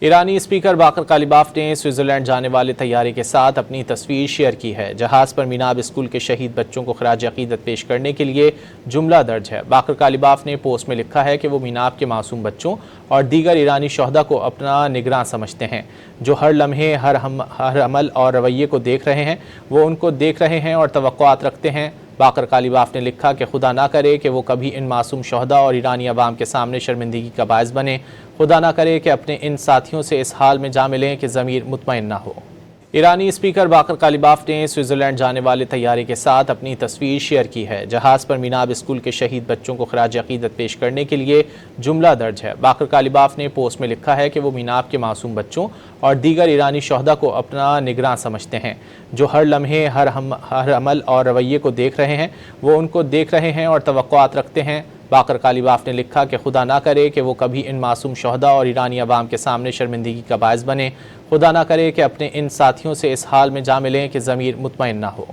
ایرانی اسپیکر باقر کالیباف نے سوئٹزرلینڈ جانے والے طیارے کے ساتھ اپنی تصویر شیئر کی ہے۔ جہاز پر میناب اسکول کے شہید بچوں کو خراج عقیدت پیش کرنے کے لیے جملہ درج ہے۔ باقر کالیباف نے پوسٹ میں لکھا ہے کہ وہ میناب کے معصوم بچوں اور دیگر ایرانی شہداء کو اپنا نگراں سمجھتے ہیں، جو ہر لمحے ہر عمل اور رویے کو دیکھ رہے ہیں، وہ ان کو دیکھ رہے ہیں اور توقعات رکھتے ہیں۔ باقر کالیباف نے لکھا کہ خدا نہ کرے کہ وہ کبھی ان معصوم شہداء اور ایرانی عوام کے سامنے شرمندگی کا باعث بنے، خدا نہ کرے کہ اپنے ان ساتھیوں سے اس حال میں جا ملیں کہ ضمیر مطمئن نہ ہو۔ ایرانی اسپیکر باقر کالیباف نے سوئٹزرلینڈ جانے والے طیارے کے ساتھ اپنی تصویر شیئر کی ہے۔ جہاز پر میناب اسکول کے شہید بچوں کو خراج عقیدت پیش کرنے کے لیے جملہ درج ہے۔ باقر کالیباف نے پوسٹ میں لکھا ہے کہ وہ میناب کے معصوم بچوں اور دیگر ایرانی شہداء کو اپنا نگراں سمجھتے ہیں، جو ہر لمحے ہر عمل اور رویے کو دیکھ رہے ہیں، وہ ان کو دیکھ رہے ہیں اور توقعات رکھتے ہیں۔ باقر کالیباف نے لکھا کہ خدا نہ کرے کہ وہ کبھی ان معصوم شہداء اور ایرانی عوام کے سامنے شرمندگی کا باعث بنے، خدا نہ کرے کہ اپنے ان ساتھیوں سے اس حال میں جا ملیں کہ ضمیر مطمئن نہ ہو۔